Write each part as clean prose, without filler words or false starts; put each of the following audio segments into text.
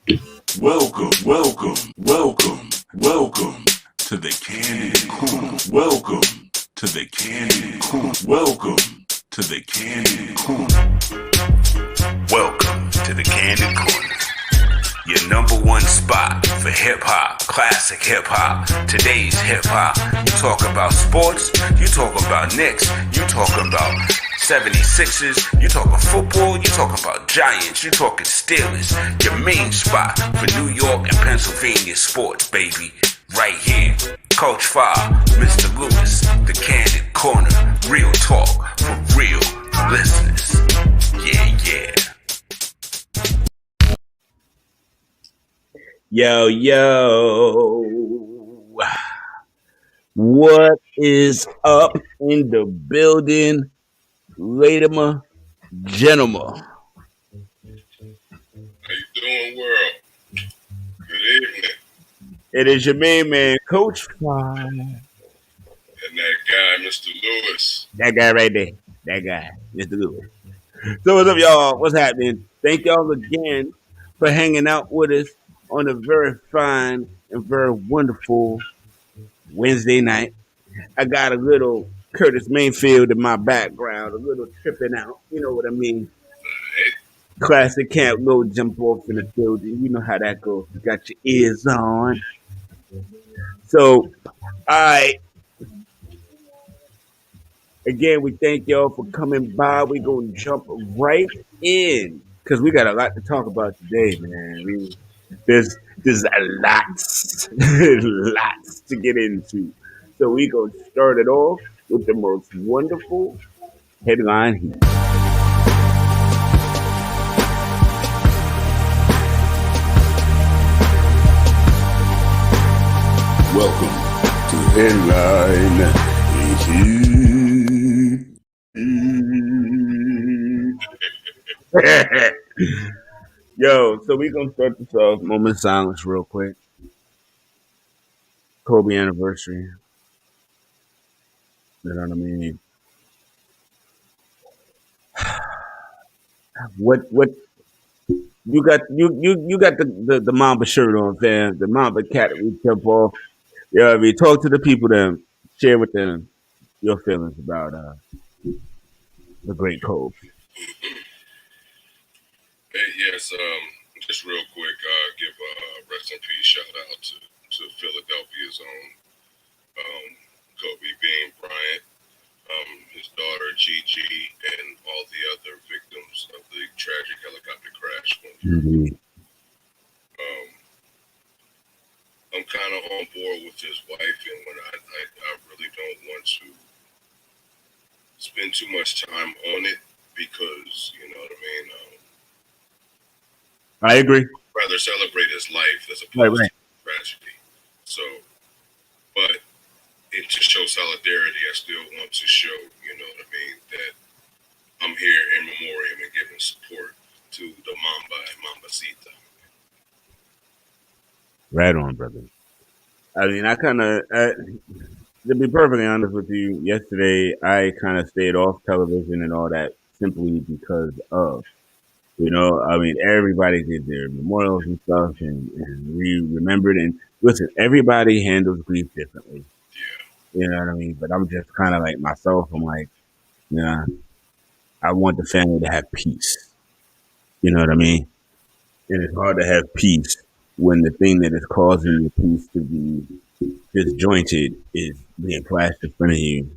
Welcome to the Candid Corner. Welcome to the Candid Corner. Welcome to the Candid Corner. Welcome to the Candid Corner. Your number one spot for hip hop, classic hip hop, today's hip hop. You talk about sports, you talk about Knicks, you talk about 76ers, you talking football, you talking about Giants, you talking Steelers. Your main spot for New York and Pennsylvania sports, baby. Right here. Coach Fa, Mr. Lewis, the Candid Corner. Real talk for real listeners. Yeah. Yo. What is up in the building, ladies and gentlemen? How you doing, world? Good evening. It is your main man, Coach Fa. And that guy, Mr. Lewis. That guy right there. That guy, Mr. Lewis. So what's up, y'all? What's happening? Thank y'all again for hanging out with us on a very fine and very wonderful Wednesday night. I got a little Curtis Mayfield in my background, a little tripping out. You know what I mean? Right. Classic can't go jump off in the building. You know how that goes. You got your ears on. So, again, we thank y'all for coming by. We're going to jump right in because we got a lot to talk about today, man. There's a lots to get into. So we going to start it off with the most wonderful headline here. Welcome to Headline. Yo, so we gonna start this off. Moment of silence, real quick. Kobe anniversary. You know what I mean? What you got? You got the Mamba shirt on, fam. The Mamba cat that we jump off. Yeah, we talk to the people, then share with them your feelings about the great Kobe. Hey, yes, just real quick, give a rest in peace shout out to Philadelphia's own Kobe Bean Bryant, his daughter Gigi, and all the other victims of the tragic helicopter crash. Mm-hmm. I'm kind of on board with his wife, and when I really don't want to spend too much time on it because, you know what I mean? I agree. Rather celebrate his life as opposed to tragedy. So, but it just shows solidarity. I still want to show, you know what I mean, that I'm here in memoriam and giving support to the Mamba and Mambacita. Right on, brother. I mean, to be perfectly honest with you, yesterday I kind of stayed off television and all that simply because of, you know, I mean, everybody did their memorials and stuff and we remembered. And listen, everybody handles grief differently. Yeah. You know what I mean? But I'm just kind of like myself. I'm like, yeah, I want the family to have peace. You know what I mean? And it's hard to have peace when the thing that is causing your peace to be disjointed is being flashed in front of you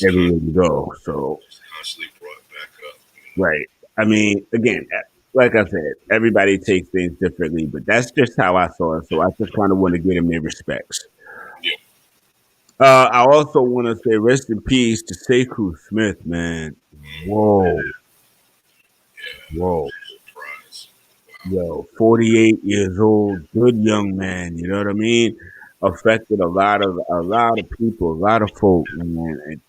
everywhere you go. So, just constantly brought back up. You know? Right. I mean, again, like I said, everybody takes things differently, but that's just how I saw it. So I just kind of want to give them their respects. Yeah. I also want to say rest in peace to Sekou Smith, man. Whoa. Yeah. Whoa. Surprise. Wow. Yo, 48 years old, good young man. You know what I mean? Affected a lot of people, a lot of folk, man. And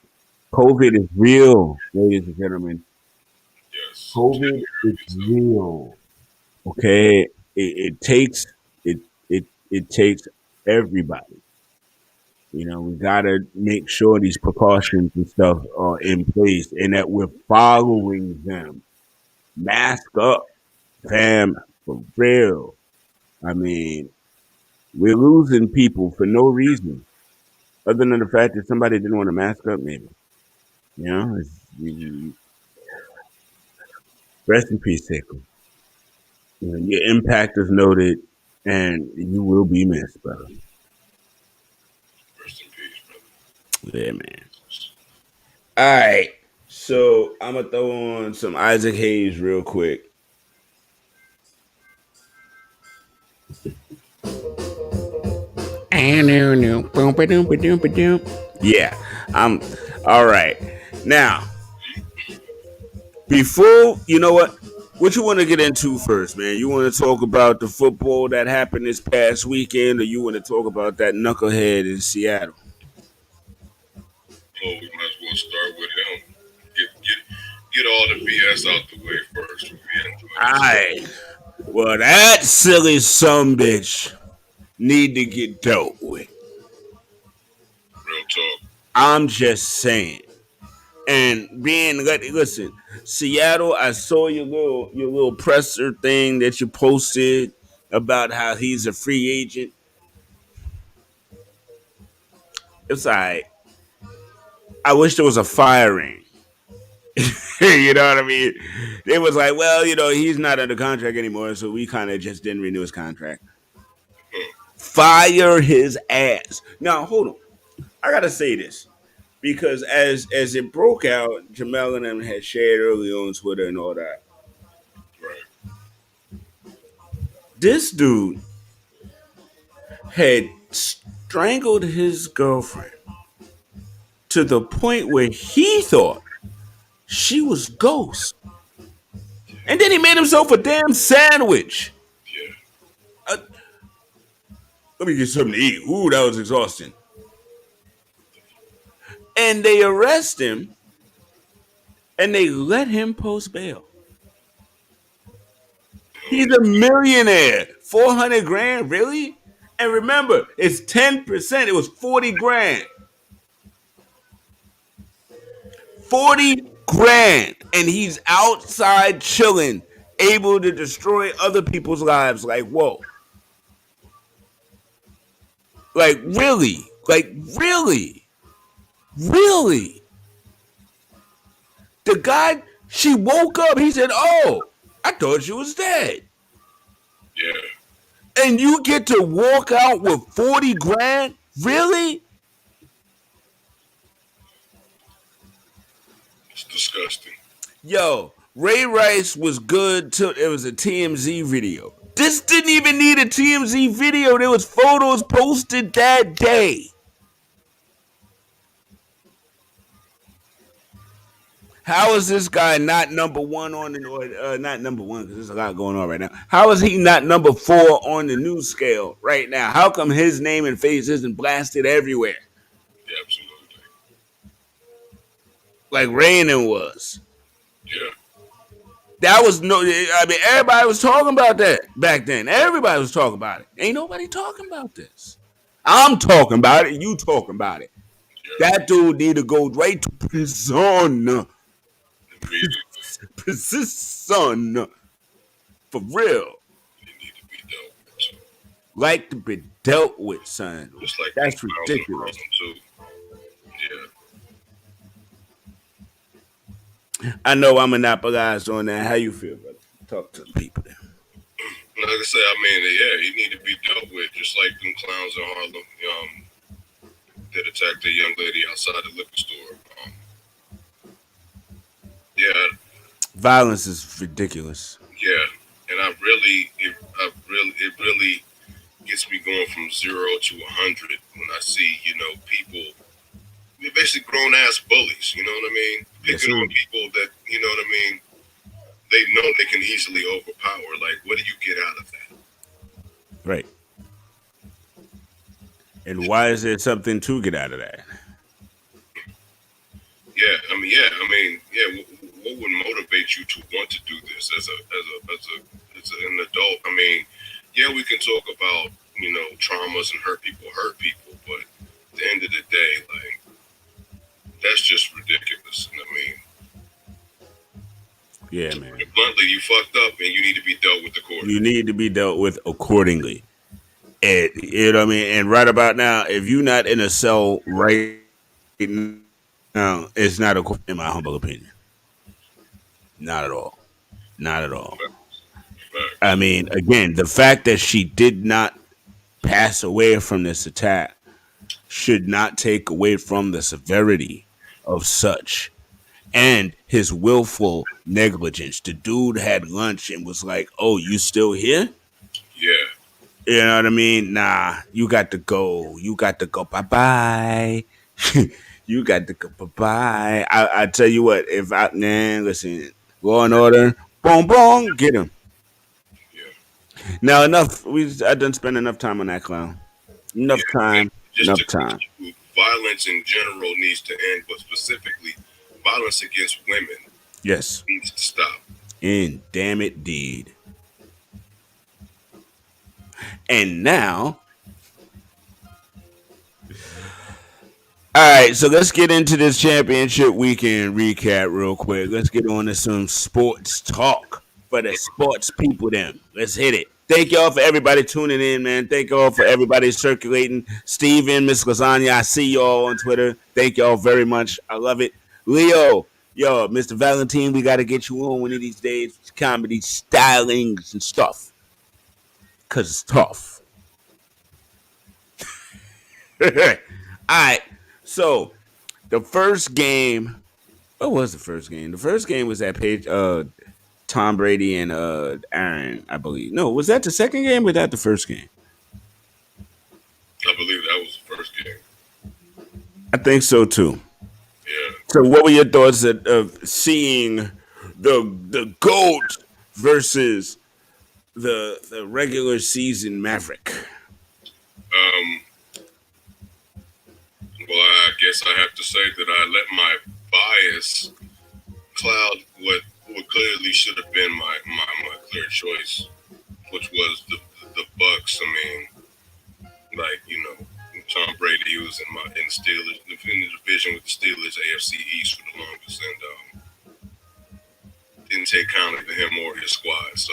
COVID is real, ladies and gentlemen. Yes. COVID is real. Okay, it takes everybody. You know, we gotta make sure these precautions and stuff are in place and that we're following them. Mask up, fam. for real. I mean, we're losing people for no reason, other than the fact that somebody didn't want to mask up. Maybe rest in peace, Seiko. Your impact is noted, and you will be missed, brother. Rest in peace, brother. Yeah, man. All right, so I'm gonna throw on some Isaac Hayes real quick. Yeah, I'm all right. Now, before you know what you want to get into first, man? You want to talk about the football that happened this past weekend, or you want to talk about that knucklehead in Seattle? Oh, we might as well start with him. Get all the BS out the way first. All right. Well, that silly sumbitch need to get dealt with. Real talk. I'm just saying. And listen, Seattle, I saw your little presser thing that you posted about how he's a free agent. It's all right. I wish there was a firing. You know what I mean? It was like, well, he's not under contract anymore, so we kind of just didn't renew his contract. Fire his ass. Now, hold on. I gotta say this because as it broke out, Jamel and them had shared early on Twitter and all that. Right. This dude had strangled his girlfriend to the point where he thought she was ghost. And then he made himself a damn sandwich. Yeah. Let me get something to eat. Ooh, that was exhausting. And they arrest him and they let him post bail. He's a millionaire. 400 grand, really? And remember, it's 10%. It was 40 grand. 40 grand. And he's outside chilling, able to destroy other people's lives. Like, whoa. Like, really? Like, really? Really? The guy, she woke up. He said, oh, I thought she was dead. Yeah. And you get to walk out with 40 grand? Really? It's disgusting. Yo, Ray Rice was good till it was a TMZ video. This didn't even need a TMZ video. There was photos posted that day. How is this guy not number one on the not number one because there's a lot going on right now? How is he not number 4 on the news scale right now? How come his name and face isn't blasted everywhere? Yeah, absolutely. Like Rainin was. Yeah. That was everybody was talking about that back then. Everybody was talking about it. Ain't nobody talking about this. I'm talking about it. You talking about it. Yeah. That dude need to go right to prison. Prison. For real. He need to be dealt with too. Like to be dealt with, son. Just like that's ridiculous. Too. Yeah. I know I'm monopolized on that. How you feel, brother? Talk to the people there. Like I said, yeah, he need to be dealt with, just like them clowns in Harlem that attacked a young lady outside the liquor store. Yeah. Violence is ridiculous. Yeah, and it really gets me going from 0 to 100 when I see, people, they're basically grown ass bullies. You know what I mean? Picking on people that, you know what I mean, they know they can easily overpower. Like, what do you get out of that? Right. And why is there something to get out of that? Yeah, what would motivate you to want to do this as an adult? I mean, yeah, we can talk about, traumas and hurt people, but at the end of the day, like, that's just ridiculous. And Yeah, To put man. it bluntly, you fucked up and you need to be dealt with You accordingly. need to be dealt with accordingly. And you know what I mean? And right about now, if you're not in a cell right now, it's not a question, in my humble opinion. Not at all. Not at all. I Facts. mean, again, the fact that she did not pass away from this attack should not take away from the severity of such and his willful negligence. The dude had lunch and was like, "Oh, you still here?" Yeah. You know what I mean? Nah, you got to go. You got to go. Bye bye. You got to go. Bye bye. I tell you what. If I man, listen, Law and Order, boom, boom, get him. Yeah. Now enough. I done spent enough time on that clown. Enough Yeah. And time. just Enough to time. conclude, violence in general needs to end, but specifically, violence against women Yes. needs to stop. And damn it, deed. And now, all right. So let's get into this championship weekend recap real quick. Let's get on to some sports talk for the sports people. Then let's hit it. Thank y'all for everybody tuning in, man. Thank y'all for everybody circulating. Steven, Miss Lasagna, I see y'all on Twitter. Thank y'all very much. I love it. Leo, yo, Mr. Valentine, we got to get you on one of these days. Comedy stylings and stuff. Because it's tough. All right. So the first game. What was the first game? The first game was that page. Tom Brady and Aaron, I believe. No, was that the second game or that the first game? I believe that was the first game. I think so too. Yeah. So, what were your thoughts of seeing the GOAT versus the regular season Maverick? Um, well, I guess I have to say that I let my bias cloud what clearly should have been my clear choice, which was the Bucks. I mean, like Tom Brady was in the Steelers in the division with the Steelers, AFC East for the longest, and didn't take kindly to him or his squad. So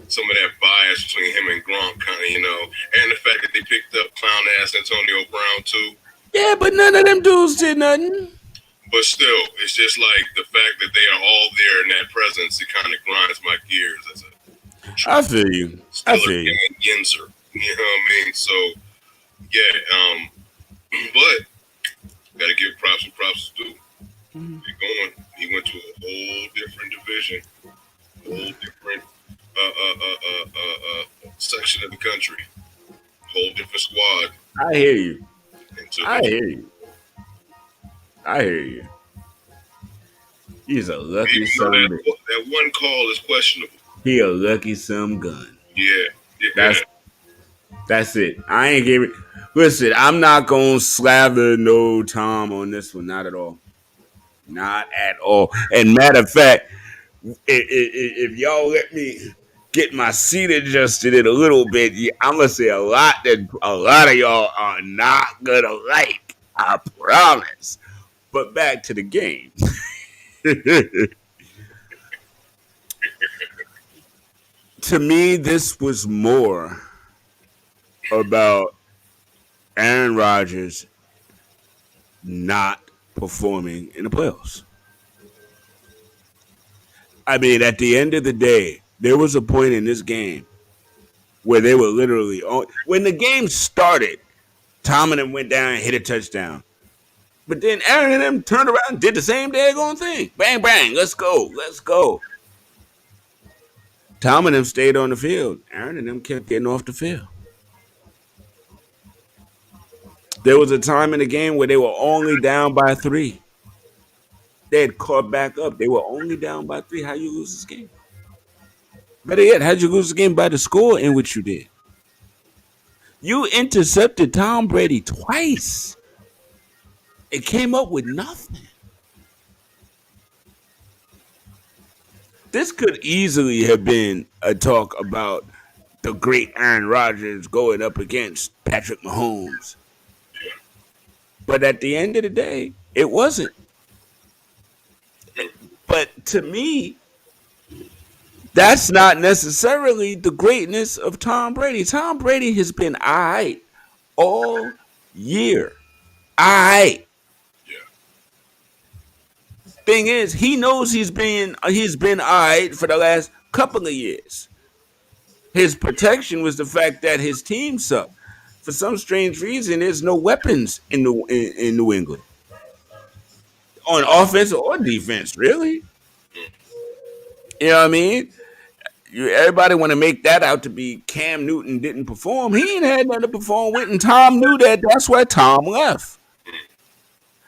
some of that bias between him and Gronk, kind of, and the fact that they picked up clown ass Antonio Brown too. Yeah, but none of them dudes did nothing. But still, it's just like the fact that they are all there in that presence. It kind of grinds my gears as a I feel you. I Steeler feel you. Yinzer. You know what I mean? So yeah, but gotta give props and props to do. He went to a whole different division, whole different section of the country, whole different squad. I hear you. And took I it. hear you. I hear you. He's a lucky Even son. though that one call is questionable. He a lucky some gun. Yeah. That's it. I ain't giving. Listen, I'm not gonna slather no Tom on this one. Not at all. Not at all. And matter of fact, if y'all let me get my seat adjusted in a little bit, I'm gonna say a lot that a lot of y'all are not gonna like. I promise. But back to the game. To me, this was more about Aaron Rodgers not performing in the playoffs. I mean, at the end of the day, there was a point in this game where they were literally on. When the game started, Tom and them went down and hit a touchdown. But then Aaron and them turned around and did the same daggone thing. Bang, bang, let's go, let's go. Tom and them stayed on the field. Aaron and them kept getting off the field. There was a time in the game where they were only down by 3. They had caught back up. They were only down by 3. How you lose this game? Better yet, how'd you lose the game by the score in which you did? You intercepted Tom Brady twice. It came up with nothing. This could easily have been a talk about the great Aaron Rodgers going up against Patrick Mahomes. But at the end of the day, it wasn't. But to me, That's not necessarily the greatness of Tom Brady. Tom Brady has been all right all year. All right. Yeah. Thing is, he knows he's been all right for the last couple of years. His protection was the fact that his team sucked. For some strange reason, there's no weapons in New England on offense or defense, really. You know what I mean? Everybody want to make that out to be Cam Newton didn't perform. He ain't had nothing to perform with, and Tom knew that. That's why Tom left.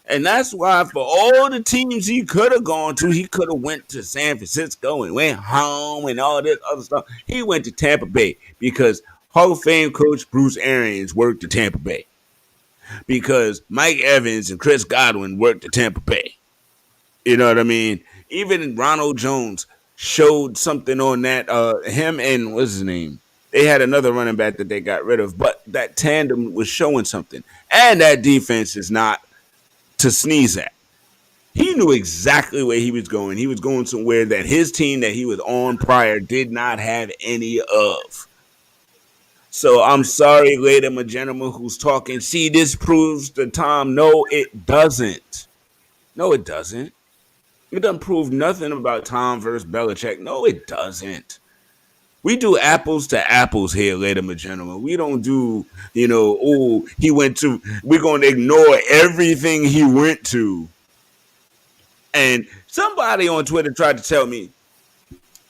And that's why for all the teams he could have gone to, he could have went to San Francisco and went home and all this other stuff. He went to Tampa Bay because Hall of Fame coach Bruce Arians worked at Tampa Bay. Because Mike Evans and Chris Godwin worked at Tampa Bay. You know what I mean? Even Ronald Jones showed something on that. Him and what's his name? They had another running back that they got rid of, but that tandem was showing something. And that defense is not to sneeze at. He knew exactly where he was going. He was going somewhere that his team that he was on prior did not have any of. So I'm sorry, ladies and gentlemen, who's talking. See, this proves to Tom. No, it doesn't. No, it doesn't. It doesn't prove nothing about Tom versus Belichick. No, it doesn't. We do apples to apples here, ladies and gentlemen. We don't do, he went to, we're going to ignore everything he went to. And somebody on Twitter tried to tell me,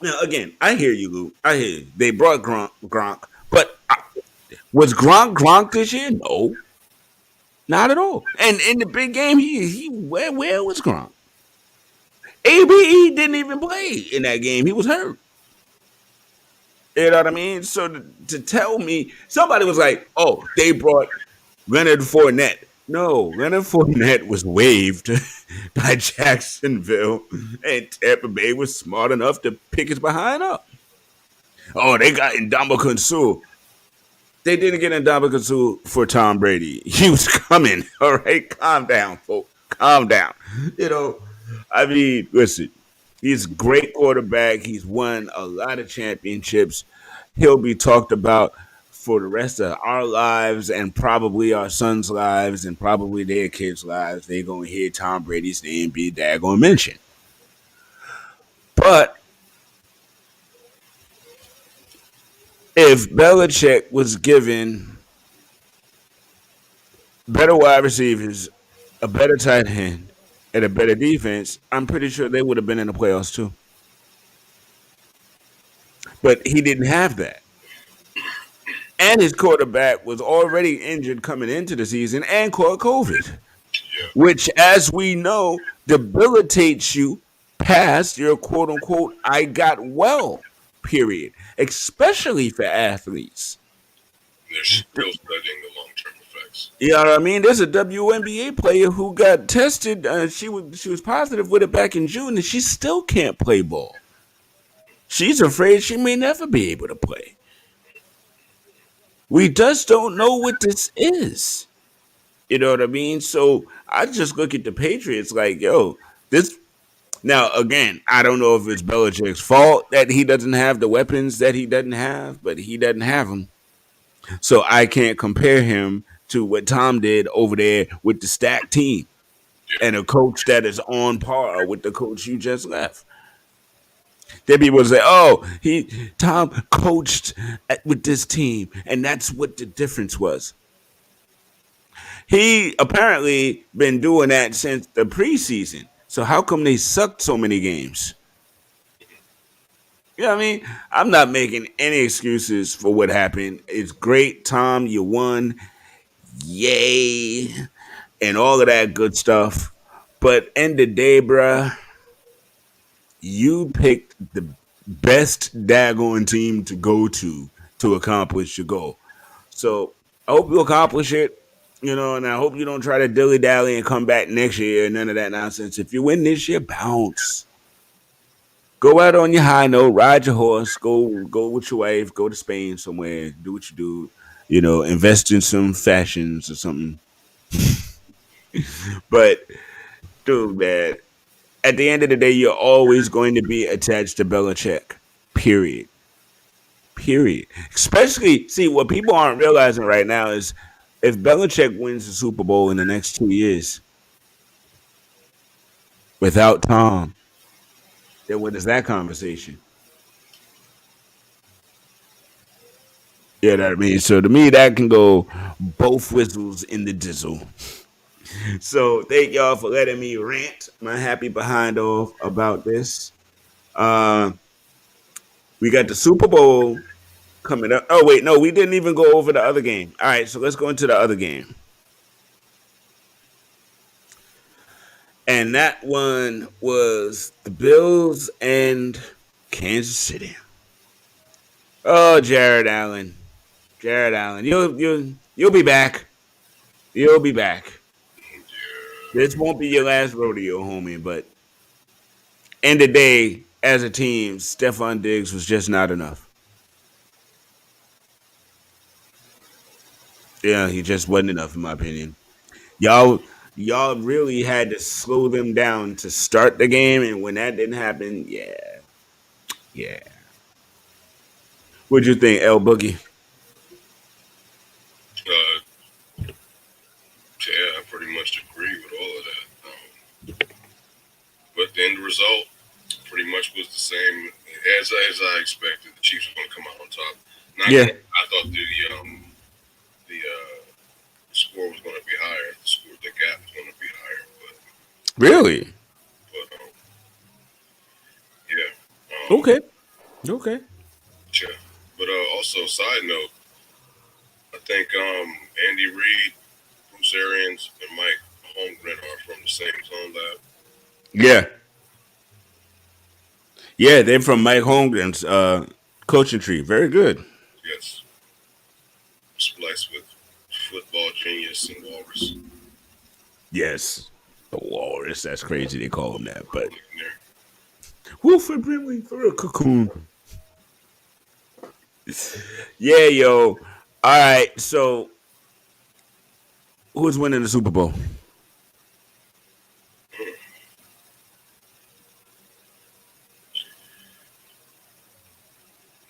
now, again, I hear you, Lou. I hear you. They brought Gronk, but was Gronk this year? No. Not at all. And in the big game, where was Gronk? ABE didn't even play in that game. He was hurt. You know what I mean? So to tell me, somebody was like, oh, they brought Leonard Fournette. No, Leonard Fournette was waived by Jacksonville, and Tampa Bay was smart enough to pick his behind up. Oh, they got Ndamukong Suh. They didn't get Ndamukong Suh for Tom Brady. He was coming. All right, calm down, folks. Calm down. I mean, listen. He's a great quarterback. He's won a lot of championships. He'll be talked about for the rest of our lives and probably our sons' lives and probably their kids' lives. They're going to hear Tom Brady's name be daggone mentioned. But if Belichick was given better wide receivers, a better tight end, and a better defense, I'm pretty sure they would have been in the playoffs too. But he didn't have that. And his quarterback was already injured coming into the season and caught COVID, which, as we know, debilitates you past your quote unquote, I got well period, especially for athletes. They're still studying the long-term effects. You know what I mean? There's a WNBA player who got tested. She was positive with it back in June, and she still can't play ball. She's afraid she may never be able to play. We just don't know what this is. You know what I mean? So I just look at the Patriots like, yo, this. Now, again, I don't know if it's Belichick's fault that he doesn't have the weapons that he doesn't have, but he doesn't have them. So I can't compare him to what Tom did over there with the stacked team and a coach that is on par with the coach you just left. Then people say, "Oh, Tom coached with this team, and that's what the difference was." He apparently been doing that since the preseason. So how come they sucked so many games? You know what I mean? I'm not making any excuses for what happened. It's great, Tom. You won. Yay. And all of that good stuff. But end of the day, bruh, you picked the best daggone team to go to accomplish your goal. So I hope you accomplish it. And I hope you don't try to dilly-dally and come back next year. None of that nonsense. If you win this year, bounce. Go out on your high note, ride your horse, go with your wife, go to Spain somewhere, do what you do, invest in some fashions or something. But, dude, man, at the end of the day, you're always going to be attached to Belichick, Period. Period. Especially, see, what people aren't realizing right now is if Belichick wins the Super Bowl in the next 2 years without Tom, then what is that conversation? Yeah, that I mean. So to me, that can go both whistles in the dizzle. So thank y'all for letting me rant my happy behind off about this. Uh, we got the Super Bowl coming up. Oh wait, no, we didn't even go over the other game. All right, so let's go into the other game. And that one was the Bills and Kansas City. Oh, Jared Allen. Jared Allen. You'll be back. You'll be back. This won't be your last rodeo, homie, but end of the day, as a team, Stephon Diggs was just not enough. Yeah, he just wasn't enough, in my opinion. Y'all, y'all really had to slow them down to start the game, and when that didn't happen, yeah, yeah. What'd you think, L Boogie? Uh, yeah, I pretty much agree with all of that. But the end result pretty much was the same as I expected. The Chiefs were going to come out on top. Not Yeah, I thought the score was going to be higher. The gap was going to be higher, really. but yeah, Okay, okay. yeah. But also, side note, I think Andy Reid, Bruce Arians, and Mike Holmgren are from the same zone lab. Yeah, yeah. They're from Mike Holmgren's coaching tree. Very good. Yes, spliced with football genius and walrus. Yes, the walrus. That's crazy. They call him that, but There. Wilford Brimley for a cocoon. Yeah, yo. All right. So, who's winning the Super Bowl?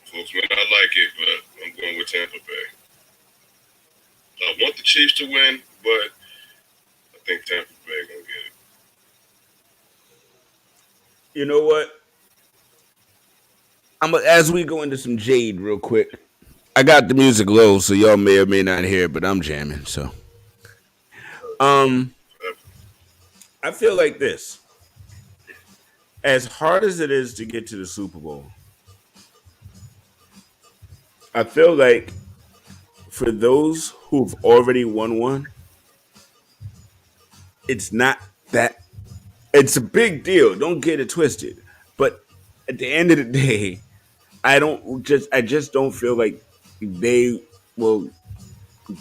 Folks may not like it, but I'm going with Tampa Bay. I want the Chiefs to win, but I think Tampa Bay gonna get it. You know what? As we go into some Jade real quick. I got the music low, so y'all may or may not hear it, but I'm jamming. So, um, I feel like this. As hard as it is to get to the Super Bowl, I feel like for those who've already won one, it's not that. It's a big deal. Don't get it twisted. But at the end of the day, I just don't feel like they will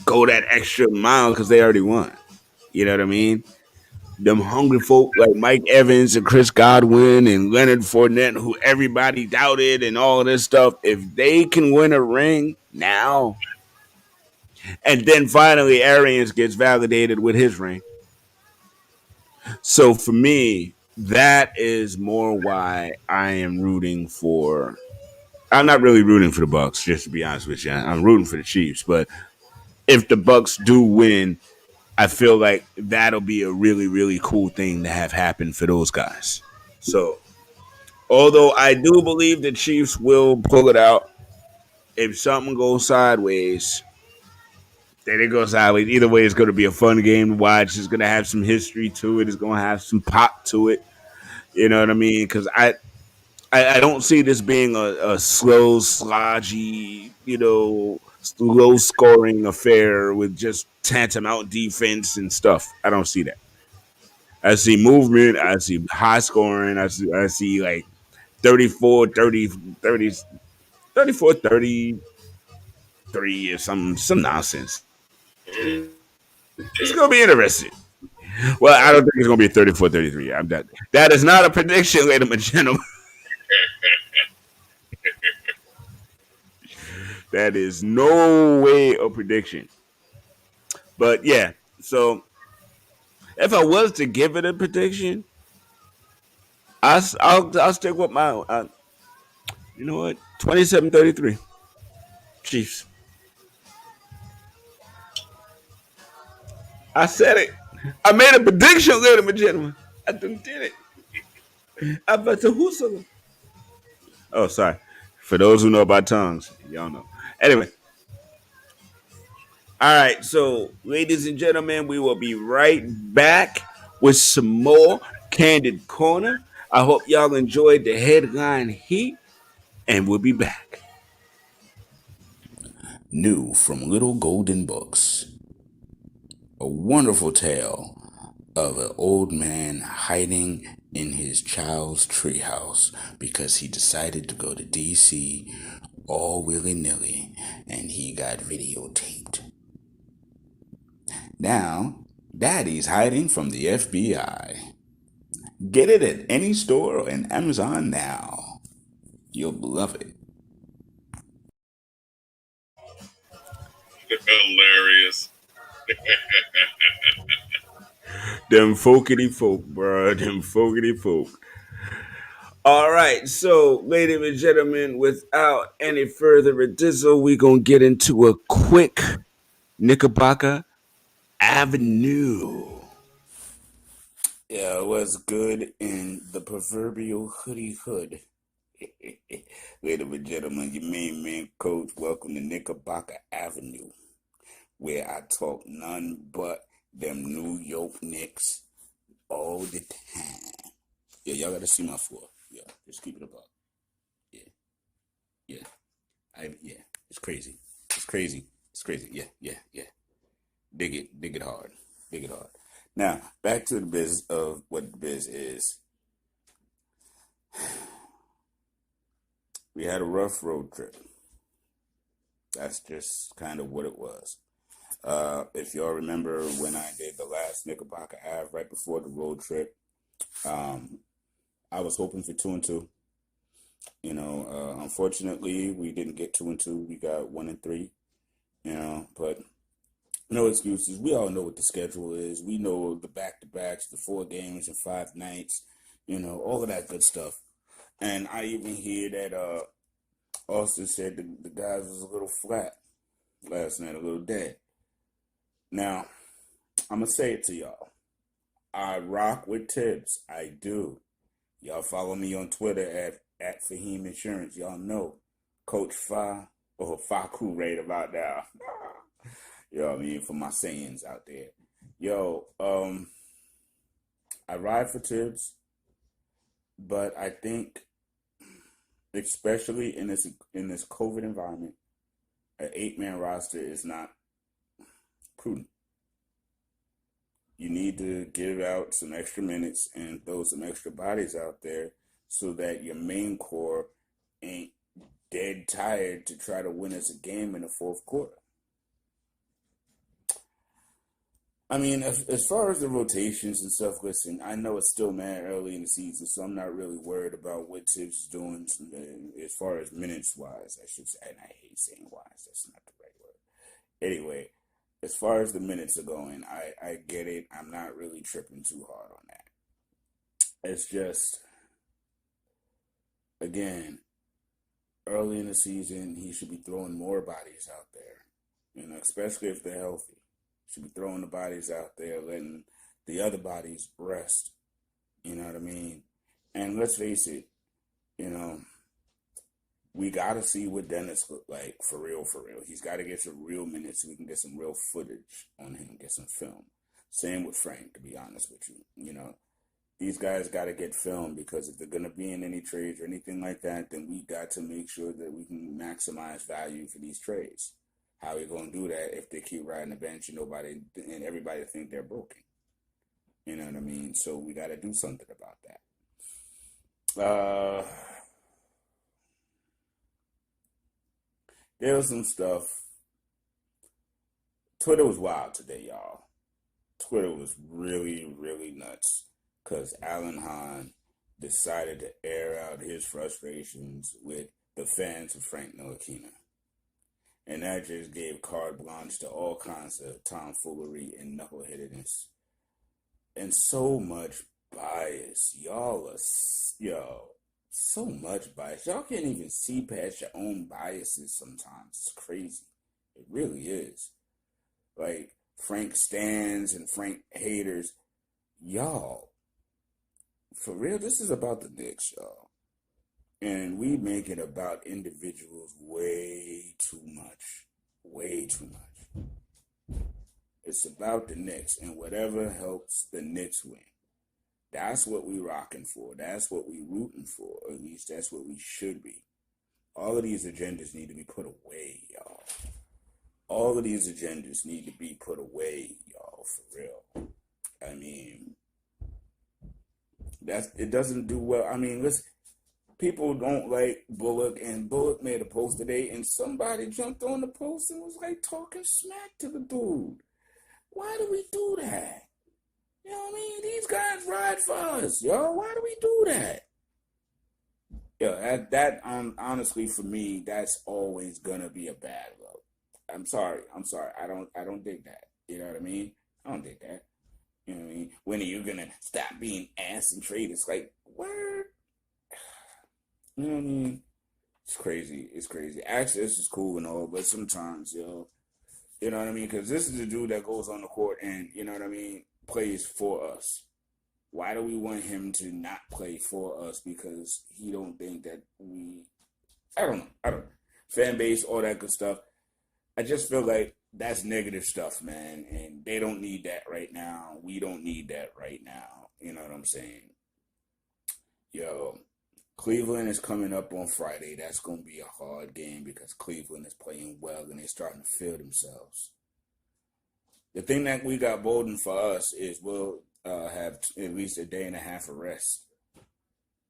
go that extra mile because they already won. You know what I mean? Them hungry folk like Mike Evans and Chris Godwin and Leonard Fournette, who everybody doubted and all of this stuff, if they can win a ring now, and then finally Arians gets validated with his ring. So for me, that is more why I am rooting for. I'm not really rooting for the Bucks, just to be honest with you. I'm rooting for the Chiefs, but if the Bucks do win, I feel like that'll be a really, really cool thing to have happen for those guys. So, although I do believe the Chiefs will pull it out, if something goes sideways, then it goes sideways. Either way, it's going to be a fun game to watch. It's going to have some history to it. It's going to have some pop to it. You know what I mean? Because I don't see this being a slow, slodgy, low scoring affair with just tantamount defense and stuff. I don't see that. I see movement. I see high scoring. I see like 34, 30, 30, 34, 33 or some nonsense. It's going to be interesting. Well, I don't think it's going to be 34, 33. That is not a prediction, ladies and gentlemen. That is no way a prediction. But yeah, so if I was to give it a prediction, I'll stick with my. You know what? 27-33. Chiefs. I said it. I made a prediction, ladies and gentlemen. I done did it. I bet to whoso. Oh, sorry. For those who know about tongues, y'all know. Anyway, all right. So, ladies and gentlemen, we will be right back with some more Candid Corner. I hope y'all enjoyed the headline heat, and we'll be back. New from Little Golden Books. A wonderful tale of an old man hiding in his child's treehouse because he decided to go to DC all willy-nilly and he got videotaped. Now, Daddy's hiding from the FBI. Get it at any store and Amazon now. You'll love it. Hilarious. Them folkety folk, bro. Them folkety folk. All right, so ladies and gentlemen, without any further ado, we gonna get into a quick Knickerbocker Avenue. Yeah, what's good in the proverbial hoodie hood? Ladies and gentlemen, your main man, Coach. Welcome to Knickerbocker Avenue, where I talk none but them New York Knicks all the time. Yeah, y'all gotta see my floor. Yeah, just keep it above. Yeah, yeah, yeah. It's crazy. It's crazy. It's crazy. Yeah. Dig it hard. Dig it hard. Now, back to the biz of what the biz is. We had a rough road trip. That's just kind of what it was. If y'all remember when I did the last Knickerbocker Ave right before the road trip, I was hoping for 2-2. Unfortunately, we didn't get 2-2. We got 1-3. But no excuses. We all know what the schedule is. We know the back-to-backs, the 4 games and 5 nights. All of that good stuff. And I even hear that Austin said the guys was a little flat last night, a little dead. Now, I'm going to say it to y'all. I rock with Tibbs. I do. Y'all follow me on Twitter at Fahim Insurance. Y'all know Coach Fa or Faku right about now. You know what I mean? For my sayings out there. I ride for Tibbs, but I think especially in this COVID environment, an 8-man roster is not prudent. You need to give out some extra minutes and throw some extra bodies out there so that your main core ain't dead tired to try to win us a game in the fourth quarter. I mean, as far as the rotations and stuff, listen, I know it's still mad early in the season, so I'm not really worried about what Tibbs is doing as far as minutes-wise, I should say. And I hate saying wise. That's not the right word. Anyway, as far as the minutes are going, I get it. I'm not really tripping too hard on that. It's just, again, early in the season, he should be throwing more bodies out there, especially if they're healthy. Should be throwing the bodies out there, letting the other bodies rest. You know what I mean? And let's face it, we got to see what Dennis looked like for real. He's got to get some real minutes so we can get some real footage on him, get some film. Same with Frank, to be honest with you. These guys got to get film because if they're going to be in any trades or anything like that, then we got to make sure that we can maximize value for these trades. How are we going to do that if they keep riding the bench and everybody think they're broken? You know what I mean? So we got to do something about that. There was some stuff. Twitter was wild today, y'all. Twitter was really, really nuts because Alan Hahn decided to air out his frustrations with the fans of Frank Ntilikina. And that just gave carte blanche to all kinds of tomfoolery and knuckleheadedness. And so much bias. Y'all are, so much bias. Y'all can't even see past your own biases sometimes. It's crazy. It really is. Like Frank stands and Frank haters. Y'all, for real, this is about the Knicks, y'all. And we make it about individuals way too much. Way too much. It's about the Knicks and whatever helps the Knicks win. That's what we rocking for. That's what we rooting for. At least that's what we should be. All of these agendas need to be put away, y'all. All of these agendas need to be put away, y'all, for real. I mean, it doesn't do well. I mean, listen, people don't like Bullock, and Bullock made a post today, and somebody jumped on the post and was like talking smack to the dude. Why do we do that? You know what I mean? These guys ride for us, yo. Why do we do that? Yo, that honestly for me, that's always gonna be a bad look. I'm sorry. I don't dig that. You know what I mean? I don't dig that. You know what I mean? When are you gonna stop being ass and trade? It's like, word. You know what I mean? It's crazy. It's crazy. Access is cool and all, but sometimes, yo, you know what I mean? Because this is the dude that goes on the court and, you know what I mean, plays for us. Why do we want him to not play for us? Because he don't think that I don't know. Fan base, all that good stuff. I just feel like that's negative stuff, man. And they don't need that right now. We don't need that right now. You know what I'm saying? Yo, Cleveland is coming up on Friday. That's going to be a hard game because Cleveland is playing well and they're starting to feel themselves. The thing that we got Bolden for us is we'll have at least a day and a half of rest.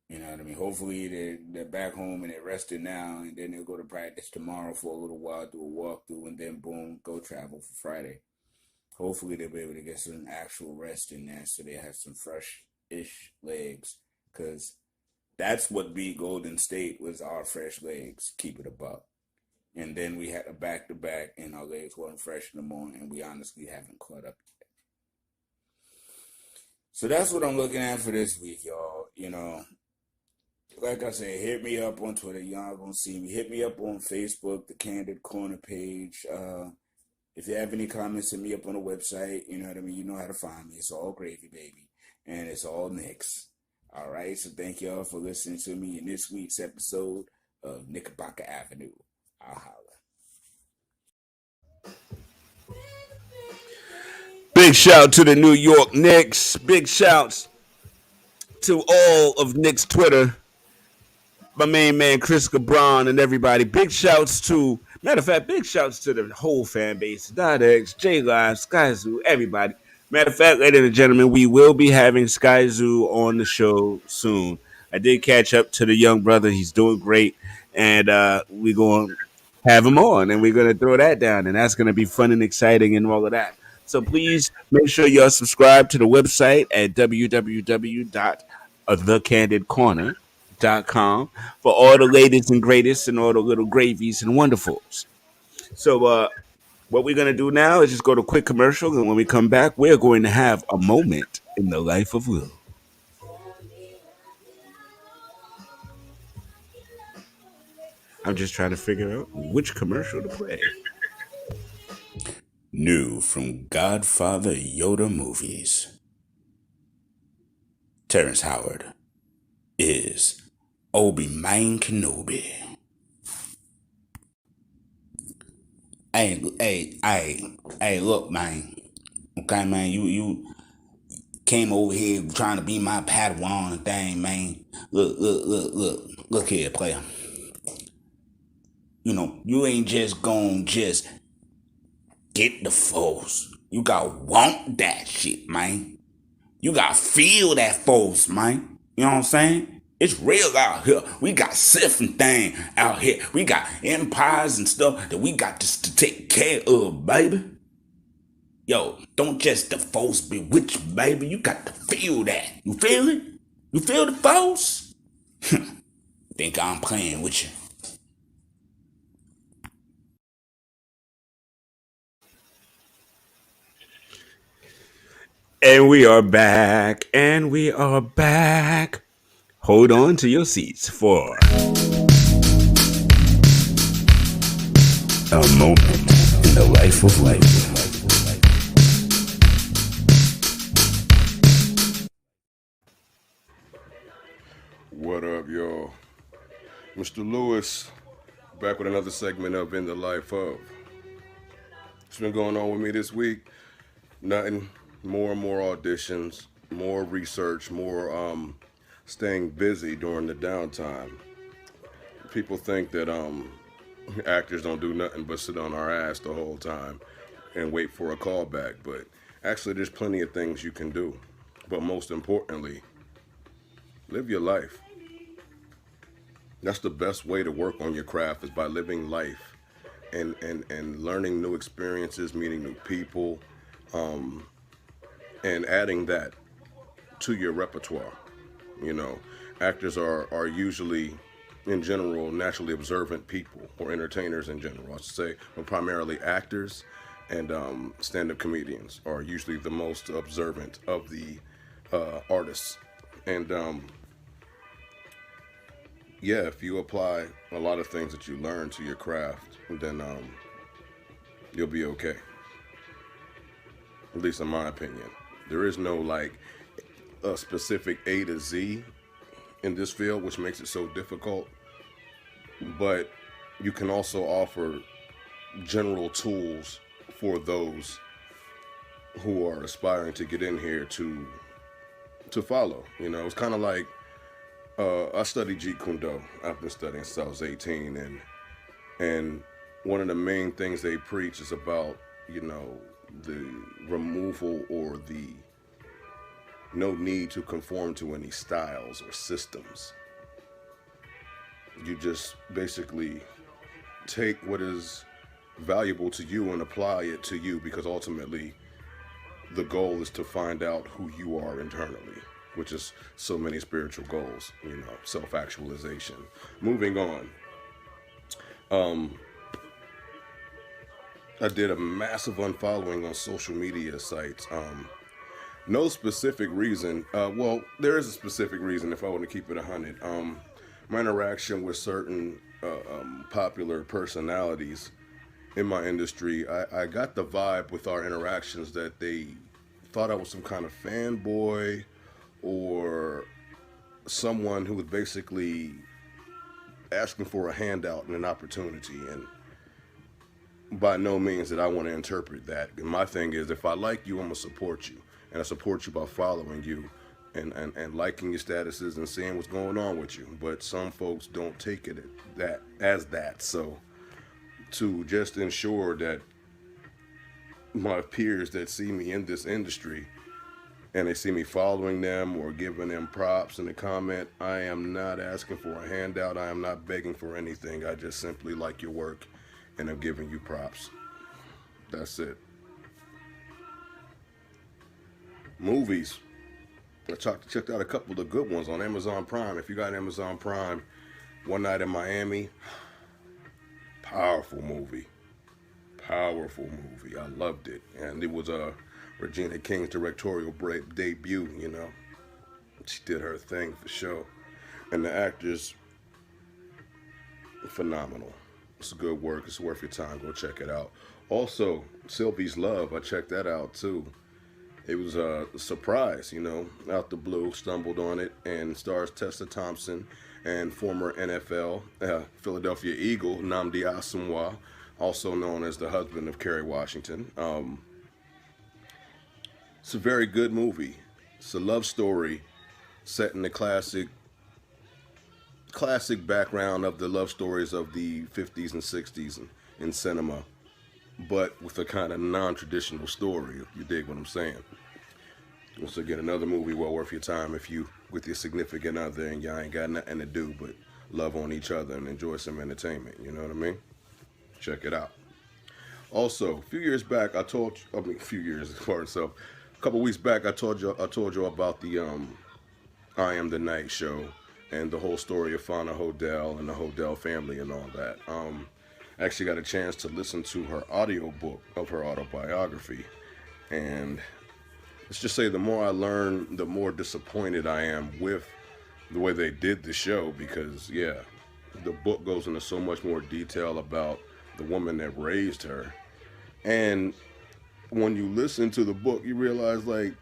You know what I mean? Hopefully they're back home and they're rested now, and then they'll go to practice tomorrow for a little while, do a walkthrough, and then boom, go travel for Friday. Hopefully they'll be able to get some actual rest in there so they have some fresh-ish legs, because that's what beat Golden State was our fresh legs, keep it a buck. And then we had a back-to-back, and our legs weren't fresh in the morning, and we honestly haven't caught up yet. So that's what I'm looking at for this week, y'all. You know, like I said, hit me up on Twitter. Y'all gonna see me. Hit me up on Facebook, the Candid Corner page. If you have any comments, hit me up on the website. You know what I mean? You know how to find me. It's all gravy, baby. And it's all Knicks. All right? So thank y'all for listening to me in this week's episode of Knickerbocker Avenue. I'll holler. Big shout to the New York Knicks. Big shouts to all of Knicks Twitter. My main man Chris Cabron and everybody. Big shouts to, matter of fact, big shouts to the whole fan base. DotX, J-Live, Skyzoo, everybody. Matter of fact, ladies and gentlemen, we will be having Skyzoo on the show soon. I did catch up to the young brother. He's doing great. And we're going to have him on, and we're going to throw that down. And that's going to be fun and exciting and all of that. So please make sure y'all subscribe to the website at www.thecandidcorner.com for all the latest and greatest and all the little gravies and wonderfuls. So what we're going to do now is just go to a quick commercial, and when we come back, we're going to have a moment in the life of Will. I'm just trying to figure out which commercial to play. New from Godfather Yoda movies. Terrence Howard is Obi-Wan Kenobi. Hey, look, man. Okay, man, you came over here trying to be my Padawan and thing, man. Look here, player. You know, you ain't just gonna just get the force. You gotta want that shit, man. You gotta feel that force, man. You know what I'm saying? It's real out here. We got Sith and thing out here. We got empires and stuff that we got to take care of, baby. Yo, don't just the force bewitch you, baby. You got to feel that. You feel it? You feel the force? Think I'm playing with you. And we are back. Hold on to your seats for a moment in the life of life. What up, y'all? Mr. Lewis, back with another segment of In the Life of. What's been going on with me this week? Nothing. More and more auditions, more research, more staying busy during the downtime. People think that actors don't do nothing but sit on our ass the whole time and wait for a callback, but actually there's plenty of things you can do. But most importantly, live your life. That's the best way to work on your craft, is by living life and learning new experiences, meeting new people, and adding that to your repertoire. You know, actors are usually, in general, naturally observant people, or entertainers in general, I should say, but primarily actors and stand-up comedians are usually the most observant of the artists. And yeah, if you apply a lot of things that you learn to your craft, then you'll be okay. At least in my opinion. There is no like a specific A to Z in this field, which makes it so difficult. But you can also offer general tools for those who are aspiring to get in here to follow. You know, it's kind of like I studied Jeet Kune Do. I've been studying since I was 18, and one of the main things they preach is about, you know, the removal or the no need to conform to any styles or systems. You just basically take what is valuable to you and apply it to you, because ultimately the goal is to find out who you are internally, which is so many spiritual goals, you know, self-actualization. Moving on. I did a massive unfollowing on social media sites. No specific reason. Well, there is a specific reason if I want to keep it 100. My interaction with certain popular personalities in my industry, I got the vibe with our interactions that they thought I was some kind of fanboy or someone who was basically asking for a handout and an opportunity. And by no means did I want to interpret that. And my thing is, if I like you, I'm going to support you. And I support you by following you and liking your statuses and seeing what's going on with you. But some folks don't take it as that. So to just ensure that my peers that see me in this industry and they see me following them or giving them props in the comment, I am not asking for a handout. I am not begging for anything. I just simply like your work and I'm giving you props. That's it. Movies. I checked out a couple of good ones on Amazon Prime. If you got Amazon Prime, One Night in Miami, powerful movie. Powerful movie. I loved it. And it was Regina King's directorial debut, you know. She did her thing for sure. And the actors, phenomenal. It's good work. It's worth your time. Go check it out. Also, Sylvie's Love, I checked that out too. It was a surprise, you know, out the blue, stumbled on it, and stars Tessa Thompson and former NFL Philadelphia Eagle Nnamdi Asomugha, also known as the husband of Kerry Washington. It's a very good movie. It's a love story set in the classic background of the love stories of the 50s and 60s in cinema, but with a kind of non-traditional story, if you dig what I'm saying. Once again, another movie well worth your time if you with your significant other and y'all ain't got nothing to do but love on each other and enjoy some entertainment. You know what I mean? Check it out. Also, a few years back, a couple weeks back, I told you about the I Am the Night show and the whole story of Fauna Hodel and the Hodel family and all that. I actually got a chance to listen to her audiobook of her autobiography, and let's just say the more I learn, the more disappointed I am with the way they did the show because the book goes into so much more detail about the woman that raised her. And when you listen to the book, you realize like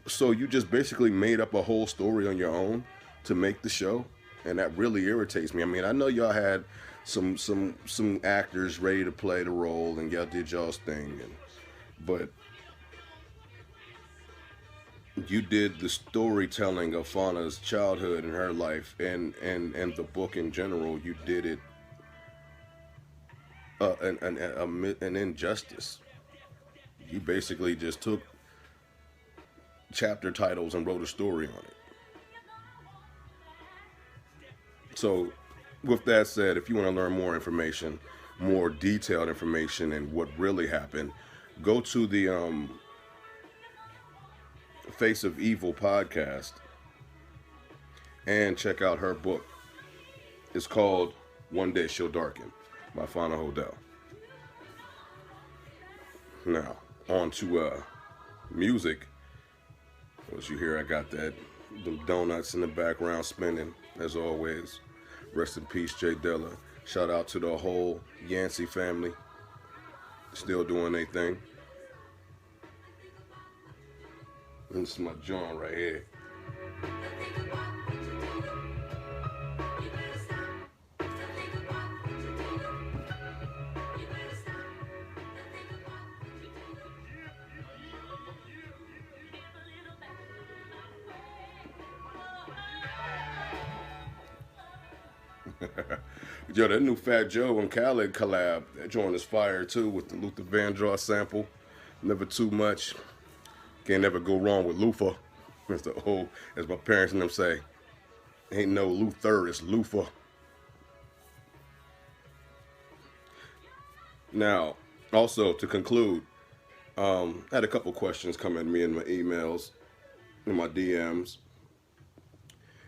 so you just basically made up a whole story on your own to make the show, and that really irritates me. I mean, I know y'all had some actors ready to play the role, and y'all did y'all's thing, but you did the storytelling of Fauna's childhood and her life, and the book in general. You did it an injustice. You basically just took chapter titles and wrote a story on it. So, with that said, if you want to learn more information, more detailed information, and what really happened, go to the Face of Evil podcast and check out her book. It's called One Day She'll Darken by Fauna Hodel. Now, on to music. As you hear, I got the donuts in the background spinning, as always. Rest in peace, Jay Dilla. Shout out to the whole Yancey family. Still doing their thing. And this is my joint right here. Yo, that new Fat Joe and Khaled collab, that joint is fire too with the Luther Vandross sample. Never too much. Can't never go wrong with Luther. As my parents and them say, ain't no Luther, it's Luther. Now, also to conclude, I had a couple questions come at me in my emails, in my DMs.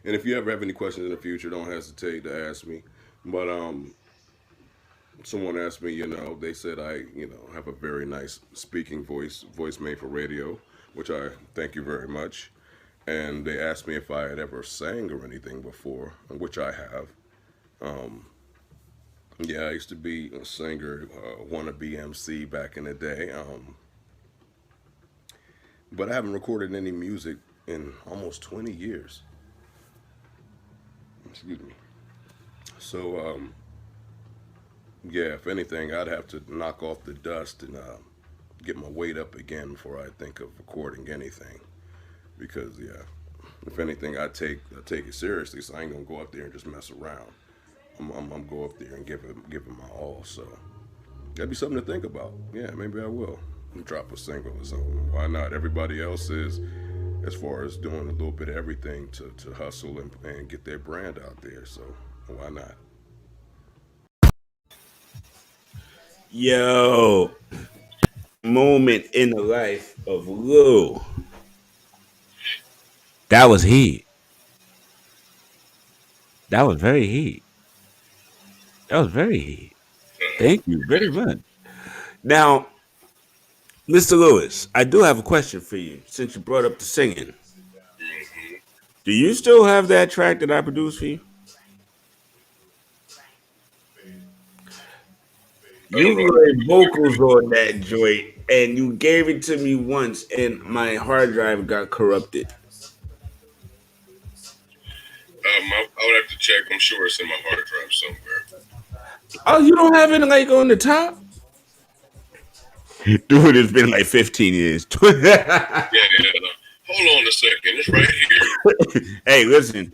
And if you ever have any questions in the future, don't hesitate to ask me. But someone asked me, they said I, have a very nice speaking voice made for radio, which I thank you very much. And they asked me if I had ever sang or anything before, which I have. I used to be a singer, wannabe MC back in the day. But I haven't recorded any music in almost 20 years. Excuse me. So, if anything, I'd have to knock off the dust and get my weight up again before I think of recording anything. Because, if anything, I take it seriously. So I ain't gonna go up there and just mess around. I'm go up there and give it my all. So that'd be something to think about. Yeah, maybe I will drop a single or something. Why not? Everybody else is, as far as doing a little bit of everything to hustle and get their brand out there. So why not? Yo, moment in the life of Lou. That was heat. That was very heat. That was very heat. Thank you very much. Now, Mr. Lewis, I do have a question for you since you brought up the singing. Do you still have that track that I produced for you? You played vocals on that joint, and you gave it to me once, and my hard drive got corrupted. I would have to check. I'm sure it's in my hard drive somewhere. Oh, you don't have it like on the top? Dude, it's been like 15 years. Yeah. Hold on a second. It's right here. Hey, listen.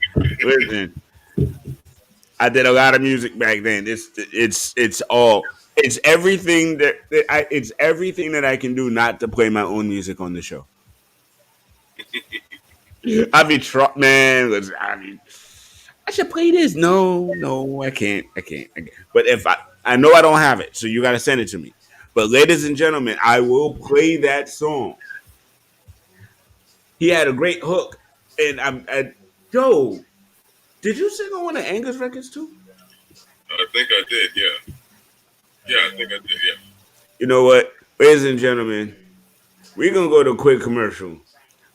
I did a lot of music back then. It's everything it's everything that I can do not to play my own music on the show. Man. I should play this. No, I can't. But if I know I don't have it, so you got to send it to me. But ladies and gentlemen, I will play that song. He had a great hook, and yo, did you sing on one of Angus records too? I think I did. Yeah. I think I did. Yeah. You know what, ladies and gentlemen, we're gonna go to a quick commercial,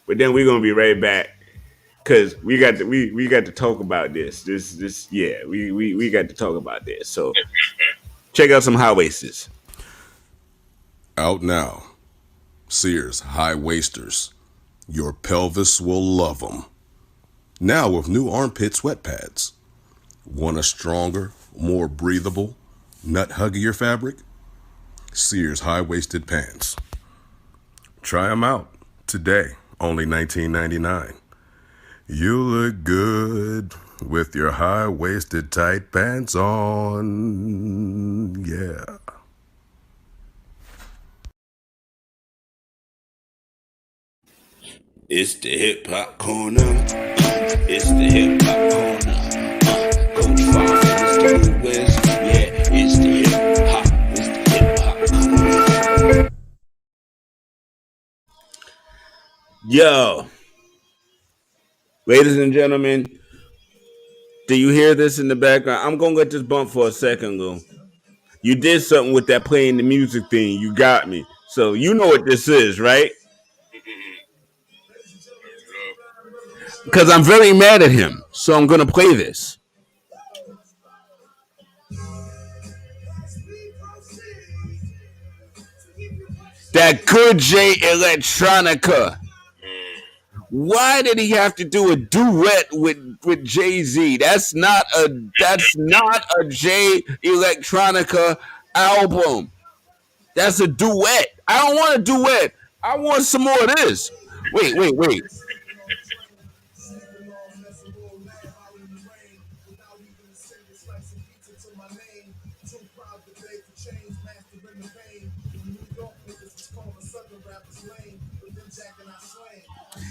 but then we're gonna be right back because we got to talk about this yeah we got to talk about this. So check out some high waists. Out now. Sears High Waisters. Your pelvis will love them. Now with new armpit sweat pads. Want a stronger, more breathable, nut huggier fabric? Sears high-waisted pants. Try them out today, only $19.99. You look good with your high-waisted tight pants on. Yeah. It's the hip hop corner. It's the hip hop corner. Coach Fox and Mr. Lewis. Yeah, it's the hip hop. It's the hip hop corner. Yo, ladies and gentlemen, do you hear this in the background? I'm gonna let this bump for a second, Lou. You did something with that playing the music thing. You got me. So you know what this is, right? Because I'm very mad at him. So I'm gonna play this. That good J Electronica. Why did he have to do a duet with Jay-Z? That's not a J Electronica album. That's a duet. I don't want a duet. I want some more of this. Wait.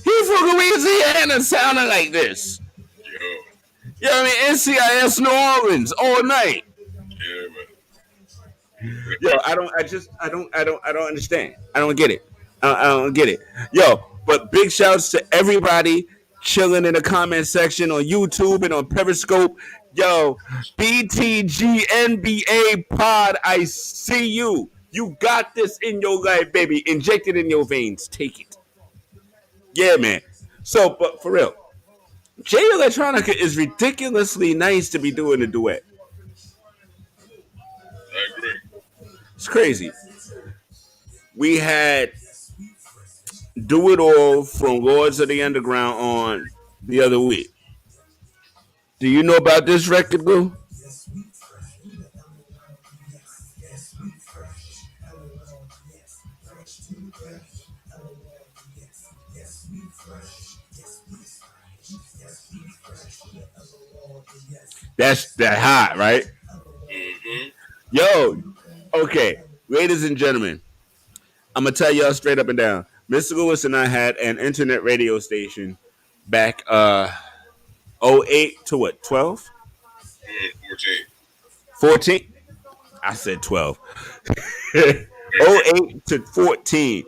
He from Louisiana sounding like this. You know what I mean? NCIS New Orleans all night. Yeah, man. Yo, I don't understand. I don't get it. I don't get it. Yo, but big shouts to everybody chilling in the comment section on YouTube and on Periscope. Yo, BTG NBA Pod, I see you. You got this in your life, baby. Inject it in your veins. Take it. Yeah, man. So, but for real, Jay Electronica is ridiculously nice to be doing a duet. I agree. It's crazy. We had Do It All from Lords of the Underground on the other week. Do you know about this record, Lou? That's that hot, right? Mm-hmm. Yo, okay, ladies and gentlemen, I'm gonna tell y'all straight up and down. Mr. Lewis and I had an internet radio station back '08 to what 12? 14. 14? I said 12. '08 to 14.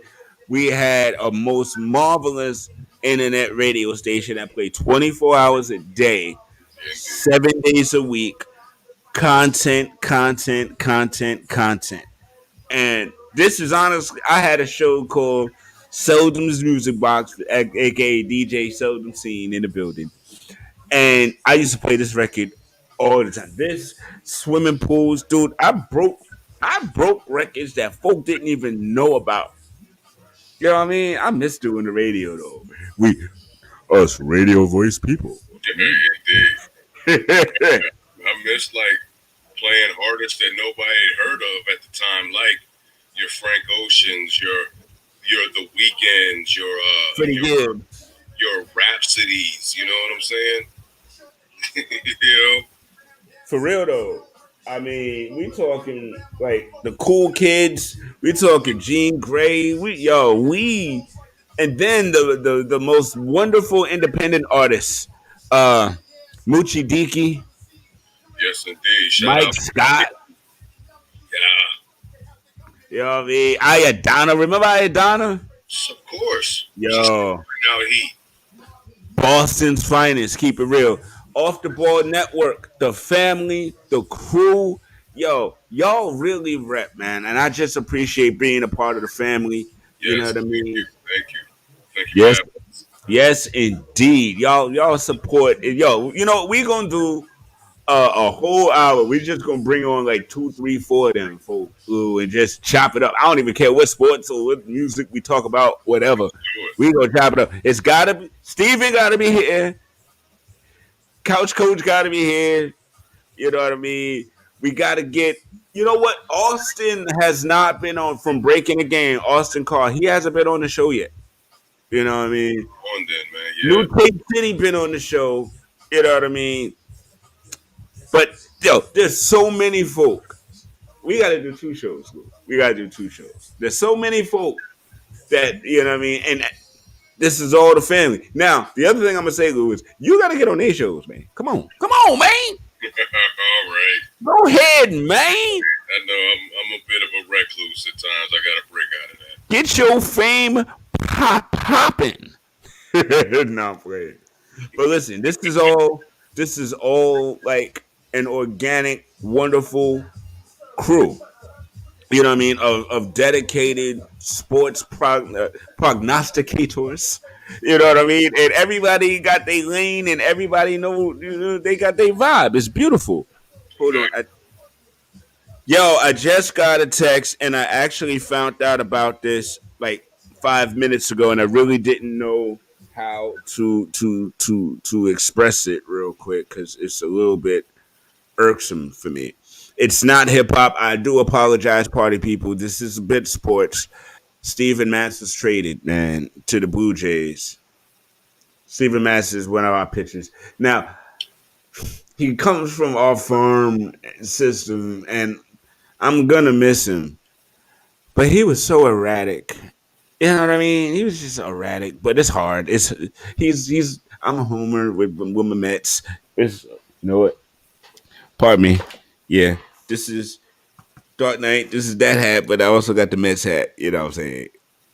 We had a most marvelous internet radio station that played 24 hours a day, 7 days a week. Content. And this is honestly, I had a show called Seldom's Music Box, aka DJ Seldom Scene in the building. And I used to play this record all the time. This swimming pools, dude. I broke records that folk didn't even know about. You know what I mean? I miss doing the radio though. We us radio voice people. Yeah, indeed. I miss like playing artists that nobody had heard of at the time, like your Frank Oceans, your The Weekends, Pretty good. your Rhapsodies. You know what I'm saying? you know. For real though. I mean, we talking like the cool kids. We talking Jean Grey. And then the most wonderful independent artists, uh, Moochie Dickey, Yes, indeed. Shout Mike out. Scott. Yeah, You know what I mean? Ayadonna. Remember Ayadonna? of course. Yo, Now he. Boston's finest. Keep it real. Off the Ball Network, the family, the crew. Yo, y'all really rep, man. And I just appreciate being a part of the family. You know Yes, what I thank mean? you. Thank you. Thank you for Yes. having us. Yes, indeed. Y'all support it. Yo, you know, we gonna do a whole hour. We just gonna bring on like 2, 3, 4 of them folks and just chop it up. I don't even care what sports or what music we talk about, whatever. Do it. We gonna chop it up. It's gotta be Steven gotta be here. Couch Coach gotta be here. You know what I mean? We gotta get you know what? Austin has not been on from breaking the game. Austin Carr, he hasn't been on the show yet. You know what I mean? On then, man. New Yeah. Tape City been on the show. You know what I mean? But yo, there's so many folk. We got to do 2 shows. Lou. We got to do 2 shows. There's so many folk that you know what I mean, and this is all the family. Now, the other thing I'm gonna say, Lou, is you got to get on their shows, man. Come on, man. All right. Go ahead, man. I know I'm a bit of a recluse at times. I got to break out of that. Get your fame popping. No, I'm playing. But listen, this is all like an organic, wonderful crew. You know what I mean? Of dedicated sports prognosticators. You know what I mean? And everybody got their lane, and everybody know they got their vibe. It's beautiful. Hold on, I just got a text, and I actually found out about this like 5 minutes ago, and I really didn't know how to express it real quick because it's a little bit irksome for me. It's not hip hop. I do apologize, party people. This is a bit sports. Steven Matz was traded, man, to the Blue Jays. Steven Matz is one of our pitchers. Now, he comes from our farm system, and I'm gonna miss him. But he was so erratic. You know what I mean? He was just erratic, but it's hard. He's I'm a homer with my Mets. It's you know what? Pardon me. Yeah, this is Dark Knight. This is that hat, but I also got the Mets hat. You know what I'm saying?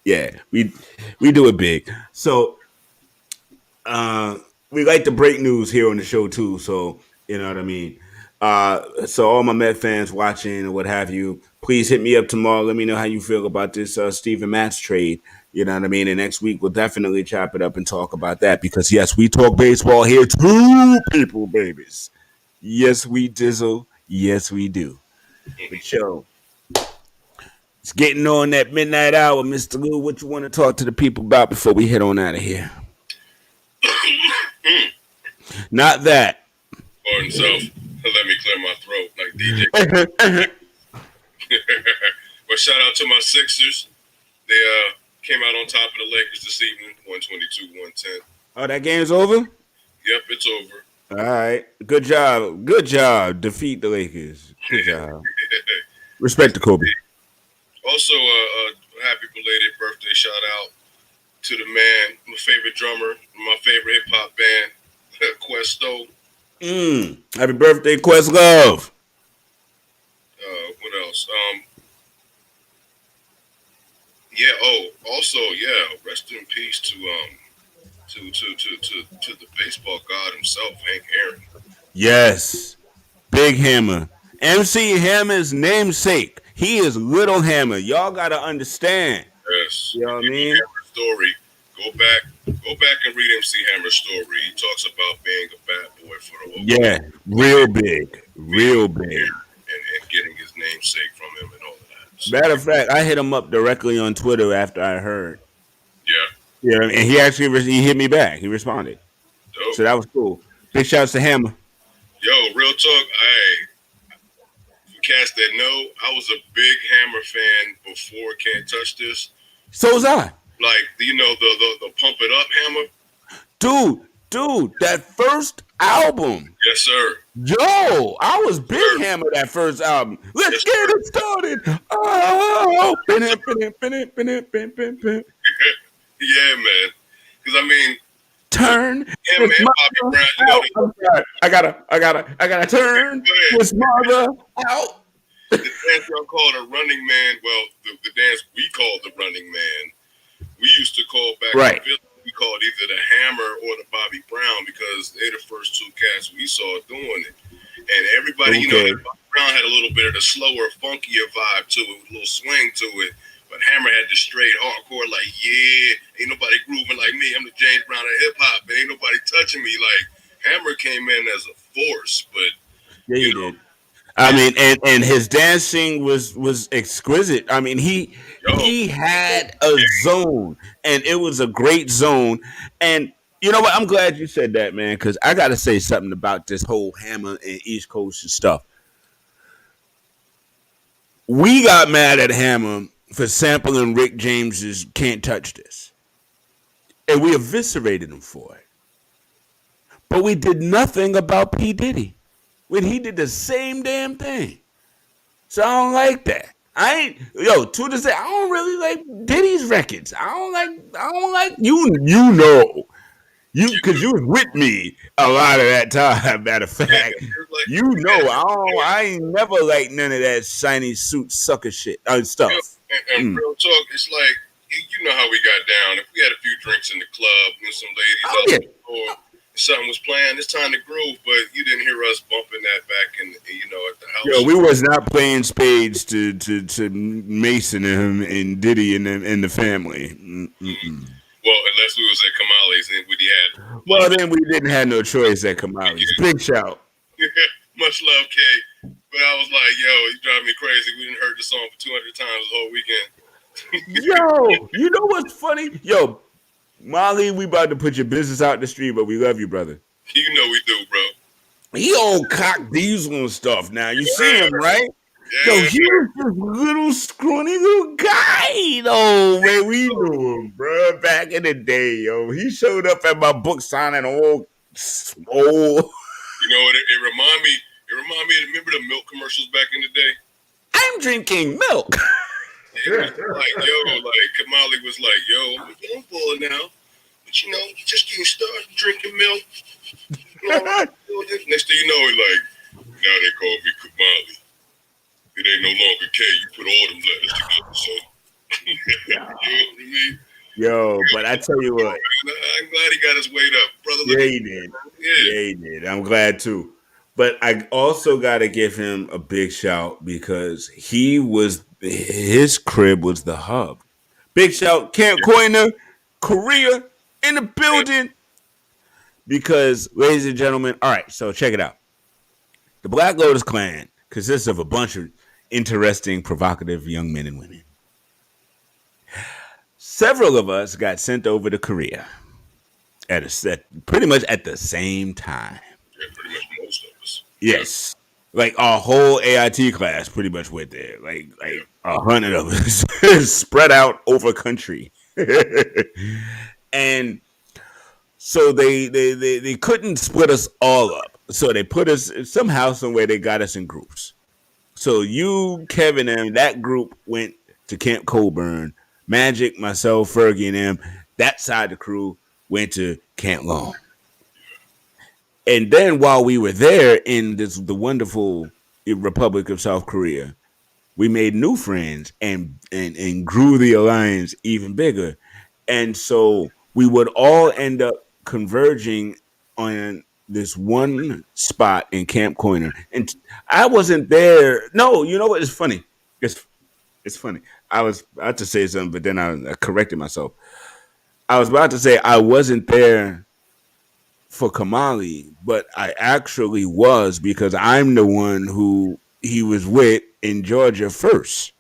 Yeah, we do it big. So we like to break news here on the show too. So you know what I mean. So all my Met fans watching or what have you, please hit me up tomorrow. Let me know how you feel about this Steven Matz trade. You know what I mean? And next week we'll definitely chop it up and talk about that because yes, we talk baseball here too, people, babies. Yes, we dizzle. Yes, we do. But yo, it's getting on that midnight hour, Mr. Lou. What you want to talk to the people about before we head on out of here? Not that. Or himself. Let me clear my throat like DJ. But shout out to my Sixers. They came out on top of the Lakers this evening, 122-110. Oh, that game's over? Yep, it's over. All right. Good job. Good job. Defeat the Lakers. Good job. Respect to Kobe. Also, happy belated birthday shout out to the man, my favorite drummer, my favorite hip hop band, Questo. Happy birthday, Questlove. What else? Yeah. Oh, also, yeah. Rest in peace to the baseball god himself, Hank Aaron. Yes, Big Hammer. MC Hammer's namesake. He is Little Hammer. Y'all gotta understand. Yes. You know what I mean? Hammer's story. Go back and read MC Hammer's story. He talks about being a bad boy for the local. Yeah, real big. Real big. And getting his namesake from him and all of that. So, Matter of fact, I hit him up directly on Twitter after I heard. yeah. Yeah, and he actually he hit me back. He responded. Dope. So that was cool. Big shouts to Hammer. Yo, real talk. For cats that know, I was a big Hammer fan before Can't Touch This. So was I. Like, the Pump It Up Hammer. Dude, that first album. Yes, sir. Yo, I was big Sir. Hammer that first album. Let's Yes, get sir. it started. Oh, Yeah, man. Because I mean, turn. him and Bobby Brown. I'm sorry. I gotta turn this mother out. The dance y'all called a running man. Well, the dance we called the running man. We used to call back Right. in Philly, we called either the Hammer or the Bobby Brown because they're the first two cats we saw doing it. And everybody, Okay. Bobby Brown had a little bit of the slower, funkier vibe to it, with a little swing to it. But Hammer had the straight hardcore, like, yeah, ain't nobody grooving like me. I'm the James Brown of hip hop, and ain't nobody touching me. Like Hammer came in as a force, but Yeah, you he know, did. I mean, and his dancing was exquisite. I mean, yo, he had a zone, and it was a great zone. And you know what? I'm glad you said that, man, because I got to say something about this whole Hammer and East Coast and stuff. We got mad at Hammer for sampling Rick James's "Can't Touch This," and we eviscerated him for it. But we did nothing about P Diddy when he did the same damn thing. So I don't like that. I ain't to this day I don't really like Diddy's records. I don't like you know. Because you was with me a lot of that time. Matter of fact, like, you know I ain't never liked none of that shiny suit sucker shit stuff. and real talk, it's like you know how we got down. If we had a few drinks in the club and some ladies out the door, something was playing, it's time to groove. But you didn't hear us bumping that back in, at the house. Yo, we was not playing spades to Mason and Diddy and the family. Well, unless we was at Kamali's and we had. Well, then we didn't have no choice at Kamali's. Big shout. Much love, K. But I was like, yo, you drive me crazy. We didn't heard the song for 200 times the whole weekend. Yo, you know what's funny? Yo, Molly, we about to put your business out the street, but we love you, brother. You know we do, bro. He old cock diesel and stuff now. You see him, right? Yeah. Yo, he was this little scrawny little guy, though, man. We knew him, bro, back in the day, yo. He showed up at my book signing old. You know what? It remind me. Remember the milk commercials back in the day? I'm drinking milk. It was like Kamali was like, yo, I'm full now, but you're just getting started drinking milk. Next thing you know, like now they call me Kamali. It ain't no longer K. You put all them letters together, so you know what I mean? Yo, but I tell you what, I'm glad he got his weight up, brother. Yeah, he did. Yeah, he did. I'm glad too. But I also got to give him a big shout because his crib was the hub. Big shout, Camp Coiner, Korea in the building. Because, ladies and gentlemen, all right, so check it out. The Black Lotus Clan consists of a bunch of interesting, provocative young men and women. Several of us got sent over to Korea pretty much at the same time. Yeah, pretty much most of us. Yes. Like our whole AIT class pretty much went there. Like 100 of us spread out over country. And so they couldn't split us all up. So they put us somehow, somewhere they got us in groups. So you, Kevin, and that group went to Camp Coburn. Magic, myself, Fergie, and them, that side of the crew went to Camp Long. And then while we were there in the wonderful Republic of South Korea, we made new friends and grew the alliance even bigger. And so we would all end up converging on this one spot in Camp Coiner. And I wasn't there. No, you know what? It's funny. It's funny. I was about to say something, but then I corrected myself. I was about to say I wasn't there for Kamali, but I actually was because I'm the one who he was with in Georgia first.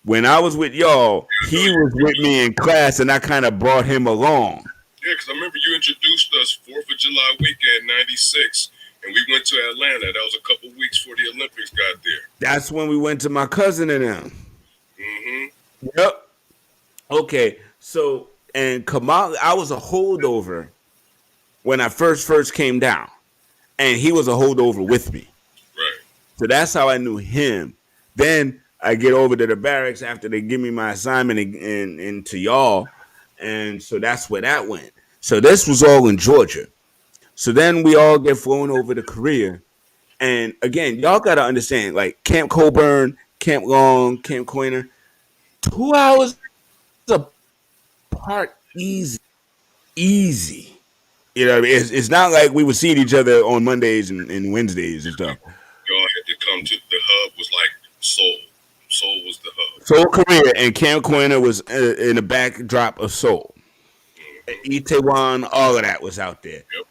When I was with y'all, he was with me in class, and I kind of brought him along. Yeah, because I remember you introduced us 4th of July weekend, 96, and we went to Atlanta. That was a couple weeks before the Olympics got there. That's when we went to my cousin and them. Mm-hmm. Yep. Okay, so, and Kamali, I was a holdover when I first came down, and he was a holdover with me. Right. So that's how I knew him. Then I get over to the barracks after they give me my assignment and to y'all, and so that's where that went. So this was all in Georgia. So then we all get flown over to Korea, and again, y'all got to understand, like Camp Coburn, Camp Long, Camp Coiner, 2 hours apart, easy. You know what I mean? It's not like we would see each other on Mondays and Wednesdays and stuff. Y'all had to come to the hub was like Seoul. Seoul was the hub. Soul Career, and Cam Corner was in the backdrop of Soul. Itaewon, all of that was out there. Yep.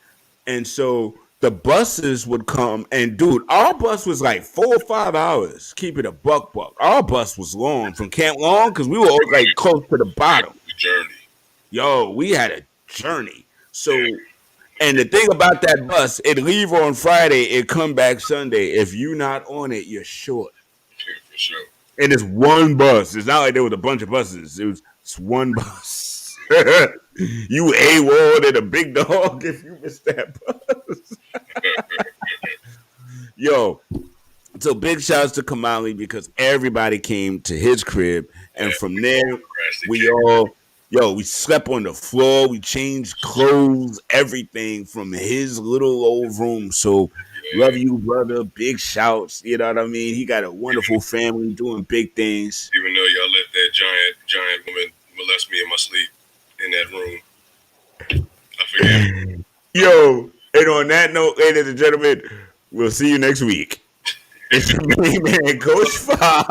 And so the buses would come, and dude, our bus was like 4 or 5 hours. Keep it a buck. Our bus was long from Camp Long because we were like close to the bottom. The journey. Yo, we had a journey. So, and the thing about that bus, it leave on Friday, it come back Sunday. If you not on it, you're short. Yeah, for sure. And it's one bus. It's not like there was a bunch of buses. It's one bus. You AWOL and a big dog if you missed that bus. Yo, so big shouts to Kamali because everybody came to his crib, and from there we slept on the floor, we changed clothes, everything from his little old room. So love you, brother. Big shouts. You know what I mean? He got a wonderful family doing big things. Even though y'all let that giant woman molest me in my sleep in that room, I forget. Yo, and on that note, ladies and gentlemen, we'll see you next week. It's the main man, Coach Five.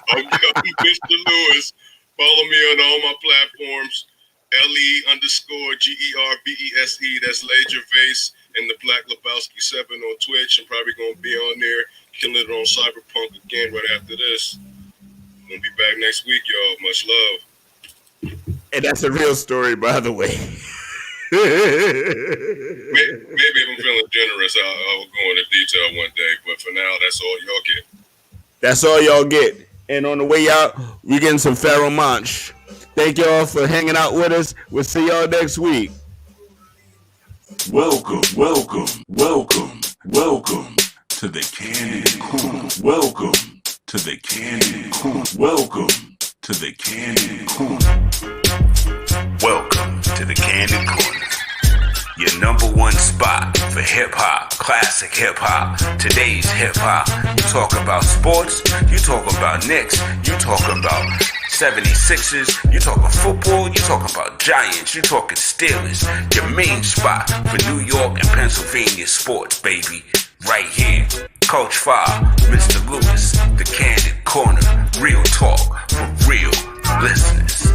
I'm Mr. Lewis. Follow me on all my platforms. LE_GERBESE. That's Laser Vase and the Black Lebowski 7 on Twitch. I'm probably gonna be on there, killing it on Cyberpunk again right after this. We'll be back next week, y'all. Much love. And that's a real story, by the way. Maybe if I'm feeling generous, I'll go into detail one day. But for now, that's all y'all get. That's all y'all get. And on the way out, we getting some Pharaoh Monch. Thank y'all for hanging out with us. We'll see y'all next week. Welcome to the Candid Corner. Welcome to the Candid Corner. Welcome to the Candid Corner. Welcome to the Candid Corner. Your number one spot for hip hop, classic hip hop, today's hip hop. You talk about sports, you talk about Knicks, you talk about 76ers, you talking football, you talking about Giants, you talking Steelers. Your main spot for New York and Pennsylvania sports, baby. Right here. Coach Five, Mr. Lewis, the Candid Corner. Real talk for real listeners.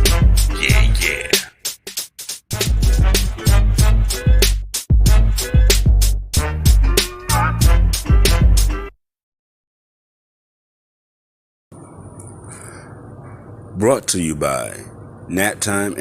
Yeah. Brought to you by Nat Time Entertainment.